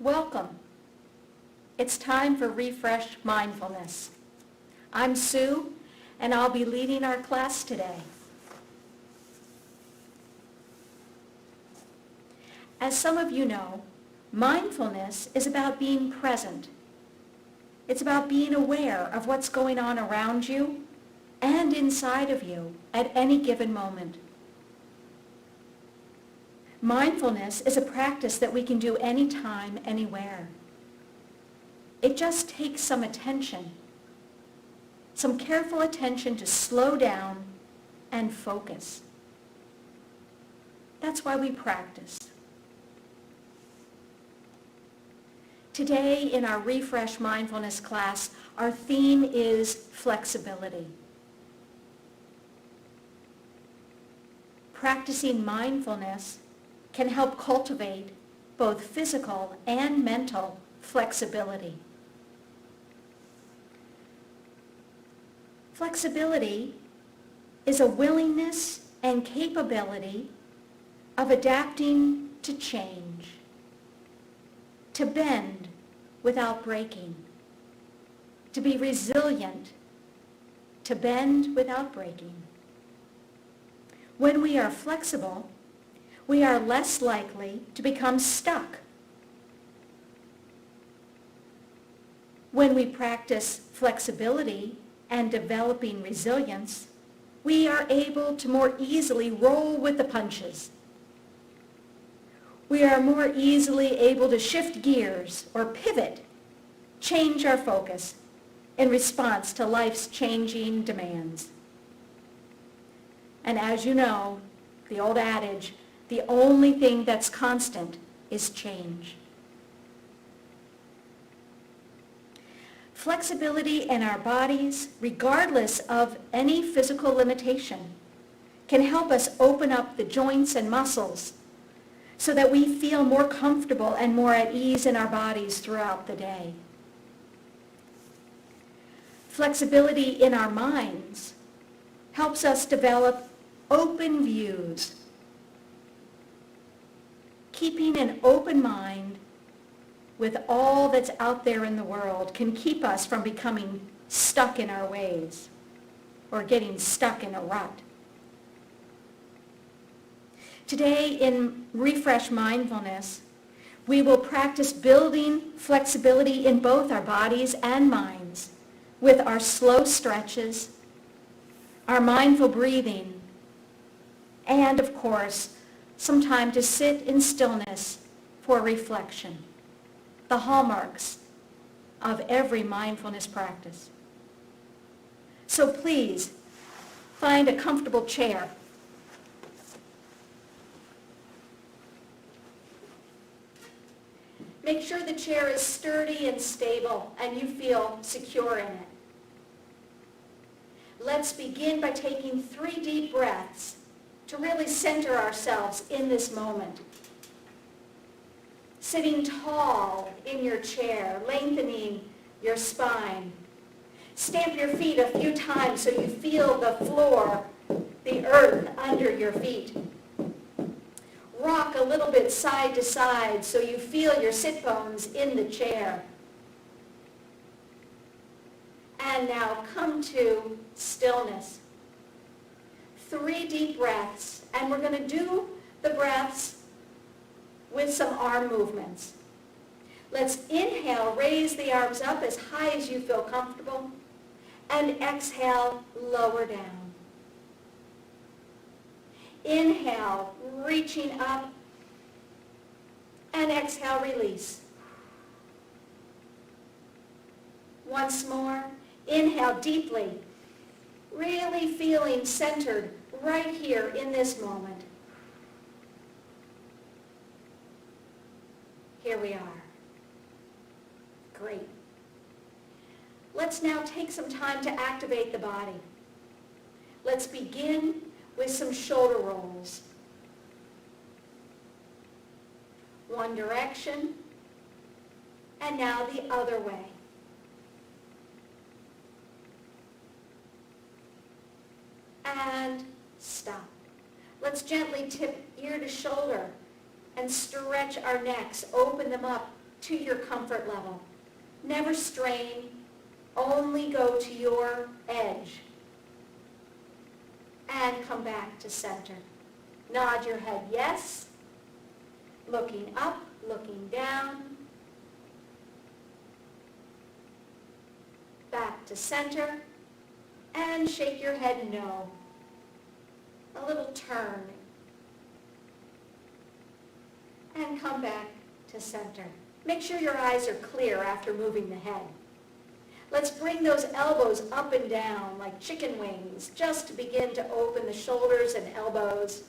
Welcome. It's time for Refresh Mindfulness. I'm Sue, and I'll be leading our class today. As some of you know, mindfulness is about being present. It's about being aware of what's going on around you and inside of you at any given moment. Mindfulness is a practice that we can do anytime, anywhere. It just takes some attention, some careful attention to slow down and focus. That's why we practice. Today in our Refresh Mindfulness class, our theme is flexibility. Practicing mindfulness can help cultivate both physical and mental flexibility. Flexibility is a willingness and capability of adapting to change, to bend without breaking, to be resilient, to bend without breaking. When we are flexible, we are less likely to become stuck. When we practice flexibility and developing resilience, we are able to more easily roll with the punches. We are more easily able to shift gears or pivot, change our focus in response to life's changing demands. And as you know, the old adage, the only thing that's constant is change. Flexibility in our bodies, regardless of any physical limitation, can help us open up the joints and muscles so that we feel more comfortable and more at ease in our bodies throughout the day. Flexibility in our minds helps us develop open views. Keeping an open mind with all that's out there in the world can keep us from becoming stuck in our ways or getting stuck in a rut. Today in Refresh Mindfulness, we will practice building flexibility in both our bodies and minds with our slow stretches, our mindful breathing, and of course, some time to sit in stillness for reflection, the hallmarks of every mindfulness practice. So please, find a comfortable chair. Make sure the chair is sturdy and stable and you feel secure in it. Let's begin by taking 3 deep breaths to really center ourselves in this moment. Sitting tall in your chair, lengthening your spine. Stamp your feet a few times so you feel the floor, the earth under your feet. Rock a little bit side to side so you feel your sit bones in the chair. And now come to stillness. 3 deep breaths, and we're going to do the breaths with some arm movements. Let's inhale, raise the arms up as high as you feel comfortable, and exhale, lower down. Inhale, reaching up, and exhale, release. Once more, inhale deeply, really feeling centered right here in this moment. Here we are. Great. Let's now take some time to activate the body. Let's begin with some shoulder rolls. One direction, and now the other way. And stop. Let's gently tip ear to shoulder and stretch our necks, open them up to your comfort level. Never strain, only go to your edge. And come back to center. Nod your head yes, looking up, looking down. Back to center, and shake your head no. A little turn. And come back to center. Make sure your eyes are clear after moving the head. Let's bring those elbows up and down like chicken wings, just to begin to open the shoulders and elbows.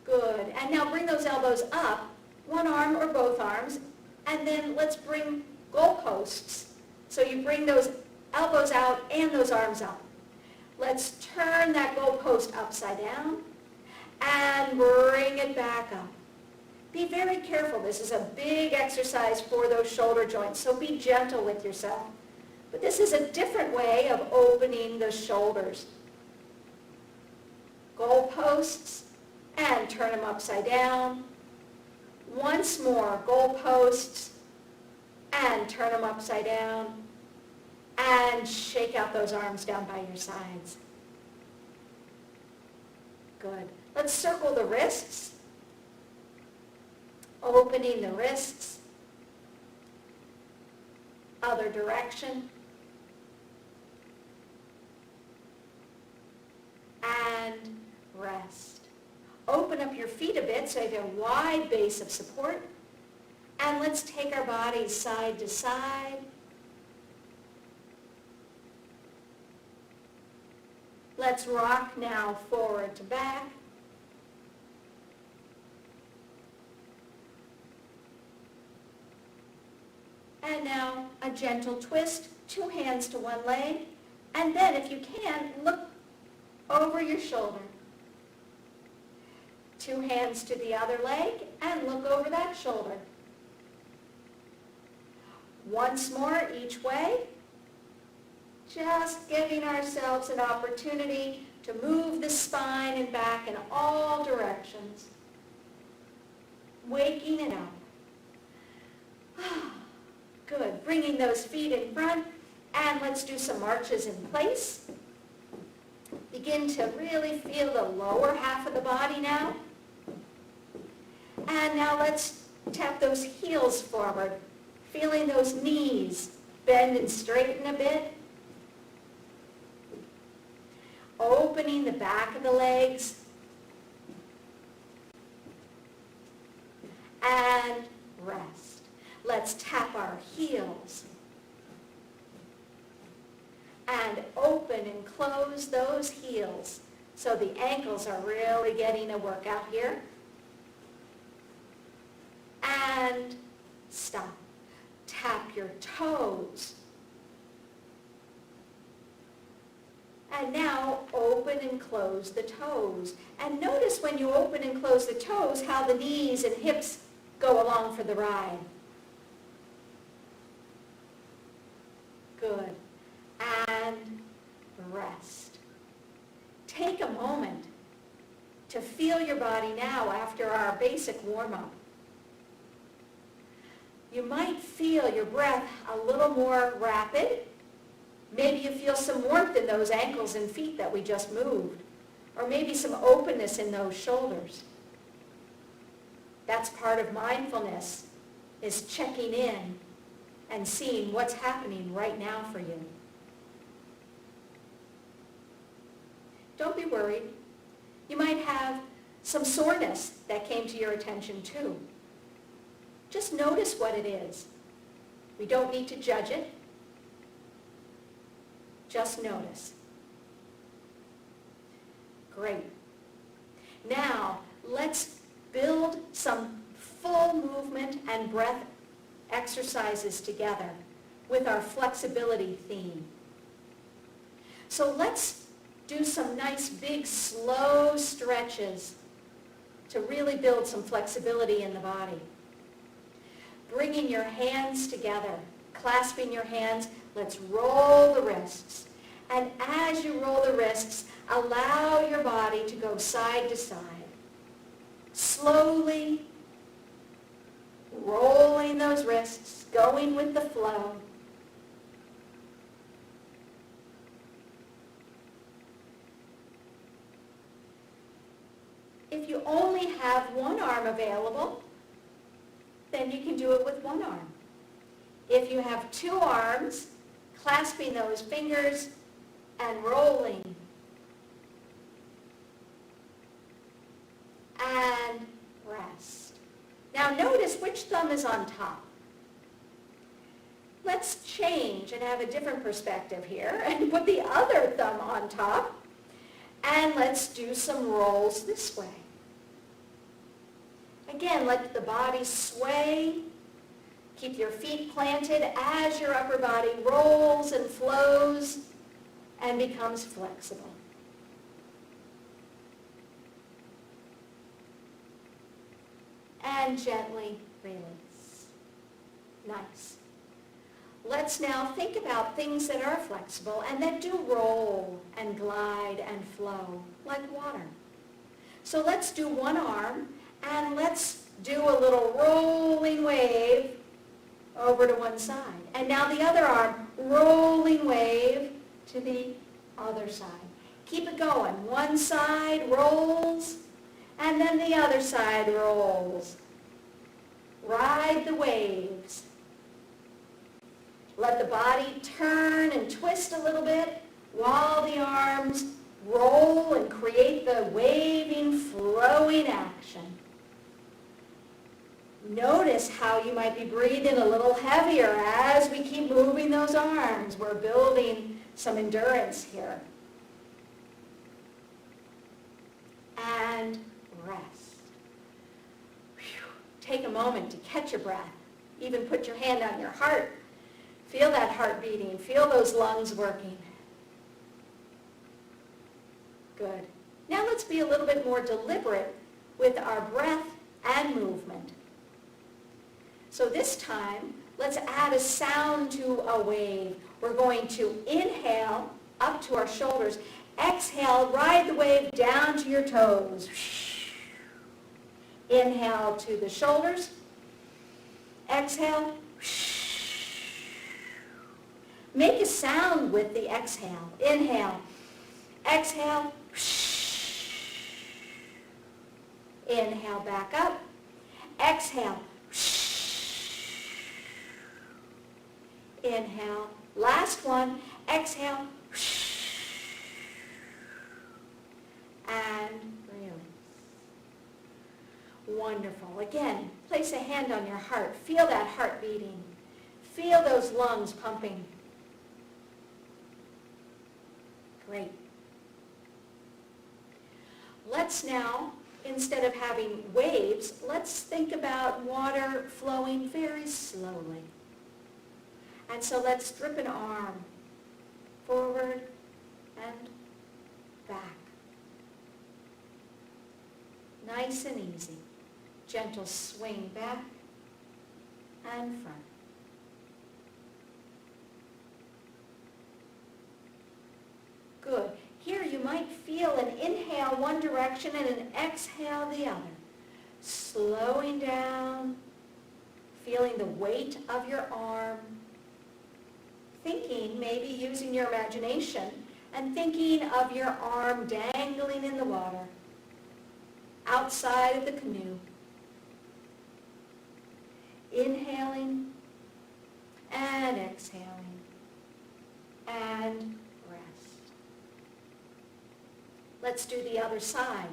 Good. And now bring those elbows up, one arm or both arms, and then let's bring goalposts. So you bring those elbows out and those arms up. Let's turn that goalpost upside down and bring it back up. Be very careful. This is a big exercise for those shoulder joints, so be gentle with yourself. But this is a different way of opening the shoulders. Goalposts, and turn them upside down. Once more, goalposts, and turn them upside down. And shake out those arms down by your sides. Good. Let's circle the wrists. Opening the wrists. Other direction. And rest. Open up your feet a bit so you have a wide base of support. And let's take our bodies side to side. Let's rock now forward to back. And now a gentle twist, 2 hands to one leg. And then if you can, look over your shoulder. 2 hands to the other leg and look over that shoulder. Once more each way. Just giving ourselves an opportunity to move the spine and back in all directions. Waking it up. Good. Bringing those feet in front, and let's do some marches in place. Begin to really feel the lower half of the body now. And now let's tap those heels forward, feeling those knees bend and straighten a bit. Opening the back of the legs. And rest. Let's tap our heels. And open and close those heels. So the ankles are really getting a workout here. And stop. Tap your toes. And now open and close the toes. And notice when you open and close the toes how the knees and hips go along for the ride. Good. And rest. Take a moment to feel your body now after our basic warm-up. You might feel your breath a little more rapid. Maybe you feel some warmth in those ankles and feet that we just moved. Or maybe some openness in those shoulders. That's part of mindfulness, is checking in and seeing what's happening right now for you. Don't be worried. You might have some soreness that came to your attention too. Just notice what it is. We don't need to judge it. Just notice. Great. Now, let's build some full movement and breath exercises together with our flexibility theme. So let's do some nice big slow stretches to really build some flexibility in the body. Bringing your hands together, clasping your hands, let's roll the wrists. And as you roll the wrists, allow your body to go side to side. Slowly rolling those wrists, going with the flow. If you only have one arm available, then you can do it with one arm. If you have two arms, clasping those fingers and rolling. And rest. Now notice which thumb is on top. Let's change and have a different perspective here and put the other thumb on top. And let's do some rolls this way. Again, let the body sway. Keep your feet planted as your upper body rolls and flows and becomes flexible. And gently release. Nice. Let's now think about things that are flexible and that do roll and glide and flow like water. So let's do one arm and let's do a little rolling wave over to one side. And now the other arm, rolling wave to the other side. Keep it going. One side rolls and then the other side rolls. Ride the waves. Let the body turn and twist a little bit while the arms roll and create the waving, flowing action. Notice how you might be breathing a little heavier as we keep moving those arms. We're building some endurance here. And rest. Whew. Take a moment to catch your breath. Even put your hand on your heart. Feel that heart beating. Feel those lungs working. Good. Now let's be a little bit more deliberate with our breath and movement. So this time, let's add a sound to a wave. We're going to inhale up to our shoulders. Exhale, ride the wave down to your toes. Inhale to the shoulders. Exhale. Make a sound with the exhale. Inhale. Exhale. Inhale back up. Exhale. Inhale. Last one. Exhale. And release. Wonderful. Again, place a hand on your heart. Feel that heart beating. Feel those lungs pumping. Great. Let's now, instead of having waves, let's think about water flowing very slowly. And so let's drip an arm forward and back. Nice and easy. Gentle swing back and front. Good. Here you might feel an inhale one direction and an exhale the other. Slowing down, feeling the weight of your arm, thinking, maybe using your imagination, and thinking of your arm dangling in the water, outside of the canoe. Inhaling and exhaling and rest. Let's do the other side.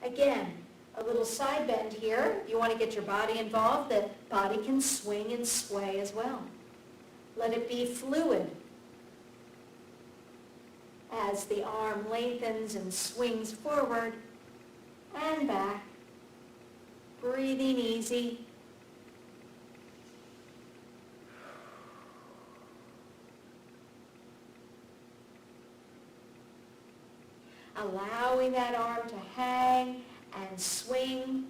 Again, a little side bend here. You want to get your body involved. The body can swing and sway as well. Let it be fluid as the arm lengthens and swings forward and back. Breathing easy. Allowing that arm to hang and swing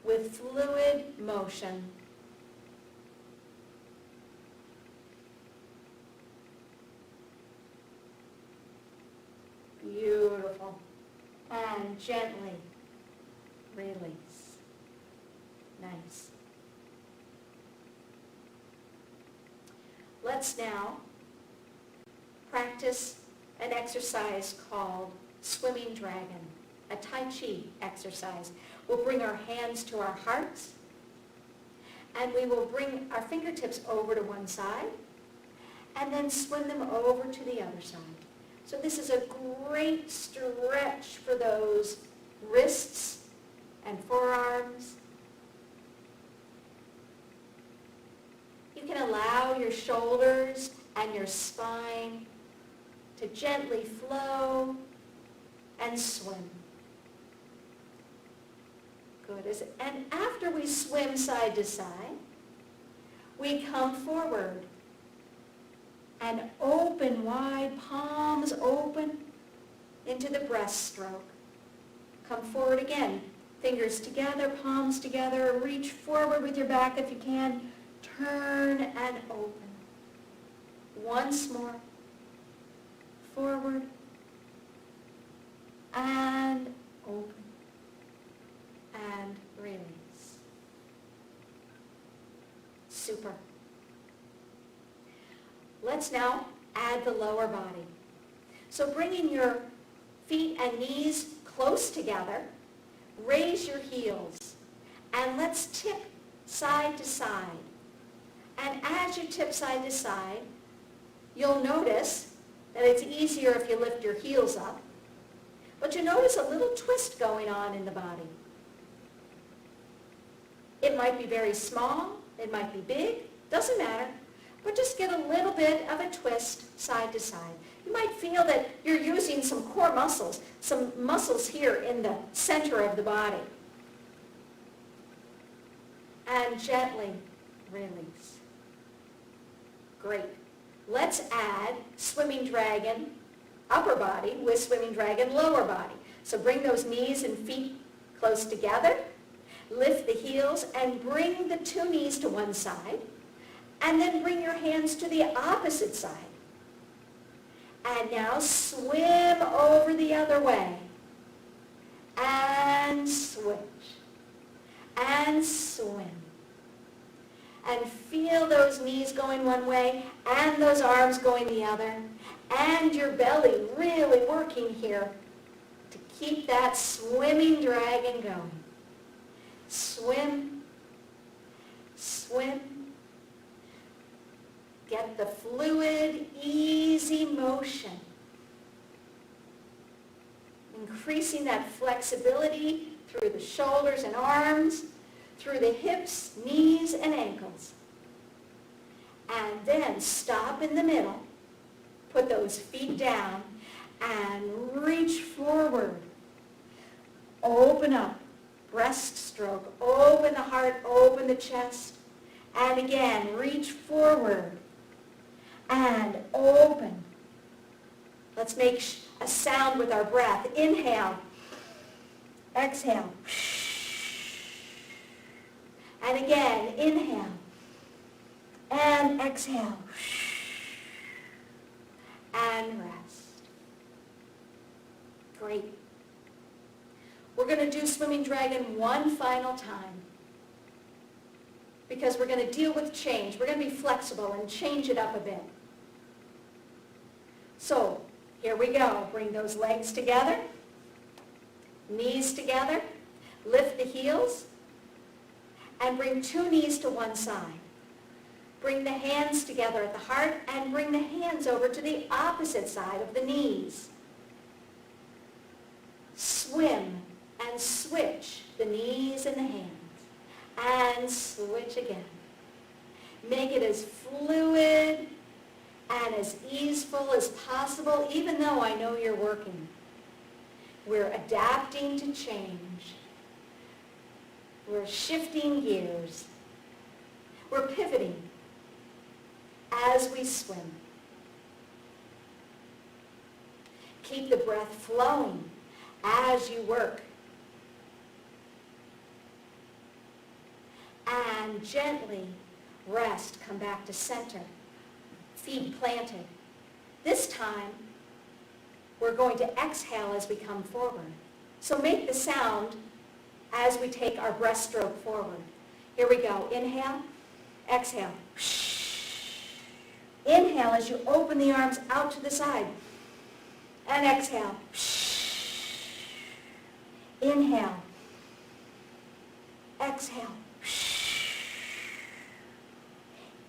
with fluid motion. Beautiful. And gently release. Nice. Let's now practice an exercise called Swimming Dragon, a Tai Chi exercise. We'll bring our hands to our hearts, and we will bring our fingertips over to one side, and then swim them over to the other side. So this is a great stretch for those wrists and forearms. You can allow your shoulders and your spine to gently flow and swim. Good. And after we swim side to side, we come forward and open wide, palms open into the breaststroke. Come forward again, fingers together, palms together. Reach forward with your back if you can. Turn and open. Once more. Forward and open and release. Super. Let's now add the lower body. So bringing your feet and knees close together, raise your heels, and let's tip side to side. And as you tip side to side, you'll notice that it's easier if you lift your heels up, but you notice a little twist going on in the body. It might be very small, it might be big, doesn't matter, but just get a little bit of a twist side to side. You might feel that you're using some core muscles, some muscles here in the center of the body. And gently release. Great. Let's add Swimming Dragon upper body with Swimming Dragon lower body. So bring those knees and feet close together. Lift the heels and bring the two knees to one side. And then bring your hands to the opposite side. And now swim over the other way. And switch. And swim. And feel those knees going one way and those arms going the other. And your belly really working here to keep that swimming dragon going. Swim. Swim. Get the fluid, easy motion. Increasing that flexibility through the shoulders and arms, through the hips, knees, and ankles. And then stop in the middle. Put those feet down and reach forward. Open up. Breaststroke. Open the heart, open the chest. And again, reach forward. And open. Let's make a sound with our breath. Inhale. Exhale. And again, inhale. And exhale. And rest. Great. We're going to do Swimming Dragon one final time, because we're going to deal with change. We're going to be flexible and change it up a bit. So, here we go. Bring those legs together, knees together, lift the heels, and bring two knees to one side. Bring the hands together at the heart and bring the hands over to the opposite side of the knees. Swim and switch the knees and the hands. And switch again. Make it as fluid and as easeful as possible, even though I know you're working. We're adapting to change. We're shifting gears. We're pivoting as we swim. Keep the breath flowing as you work. And gently rest, come back to center. Feet planted. This time, we're going to exhale as we come forward. So make the sound as we take our breaststroke forward. Here we go. Inhale, exhale. Inhale as you open the arms out to the side. And exhale. Inhale. Exhale.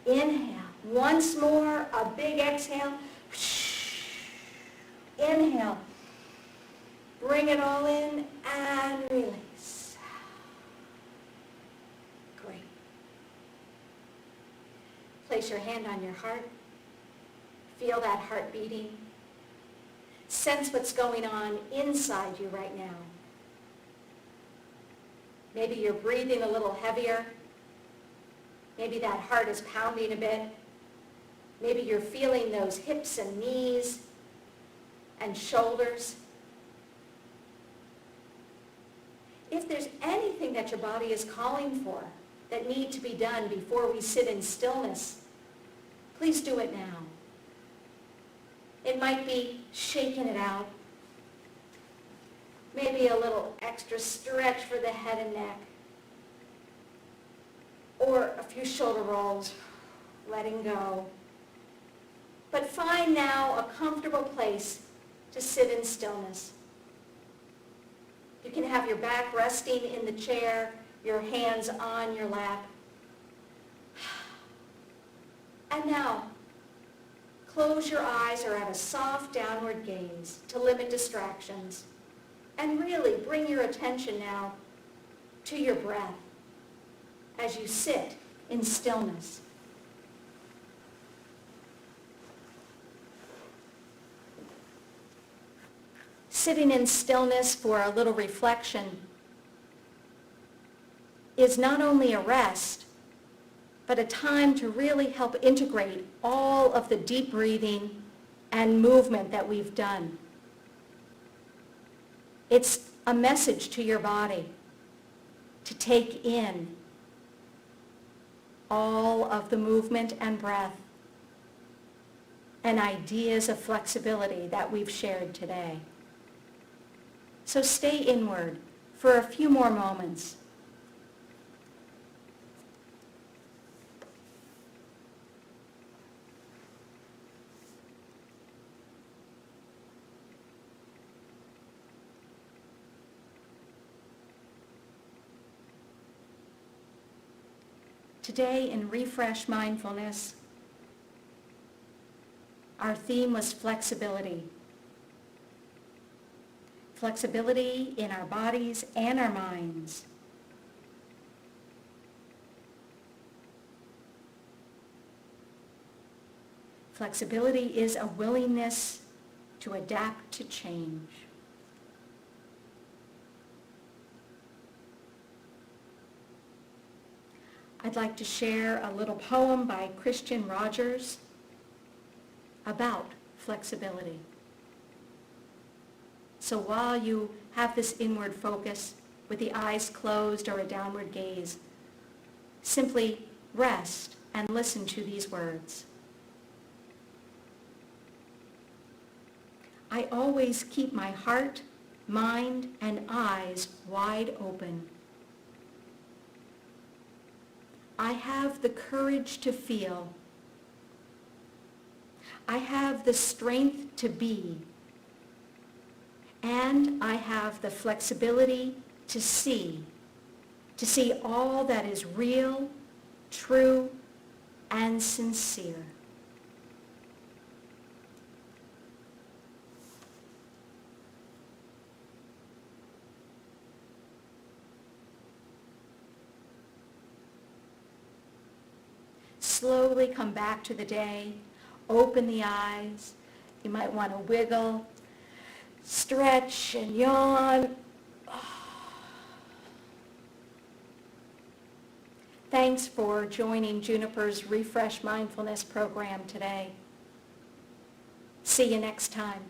Inhale. Once more, a big exhale. Inhale. Bring it all in and release. Great. Place your hand on your heart. Feel that heart beating. Sense what's going on inside you right now. Maybe you're breathing a little heavier. Maybe that heart is pounding a bit. Maybe you're feeling those hips and knees and shoulders. If there's anything that your body is calling for that need to be done before we sit in stillness, please do it now. It might be shaking it out. Maybe a little extra stretch for the head and neck. Or a few shoulder rolls, letting go. But find now a comfortable place to sit in stillness. You can have your back resting in the chair, your hands on your lap. And now, close your eyes or have a soft downward gaze to limit distractions. And really bring your attention now to your breath as you sit in stillness. Sitting in stillness for a little reflection is not only a rest, but a time to really help integrate all of the deep breathing and movement that we've done. It's a message to your body to take in all of the movement and breath and ideas of flexibility that we've shared today. So stay inward for a few more moments. Today in Refresh Mindfulness, our theme was flexibility. Flexibility in our bodies and our minds. Flexibility is a willingness to adapt to change. I'd like to share a little poem by Christian Rogers about flexibility. So while you have this inward focus with the eyes closed or a downward gaze, simply rest and listen to these words. I always keep my heart, mind, and eyes wide open. I have the courage to feel. I have the strength to be. And I have the flexibility to see all that is real, true, and sincere. Slowly come back to the day. Open the eyes. You might want to wiggle, stretch and yawn. Thanks for joining Juniper's Refresh Mindfulness program today. See you next time.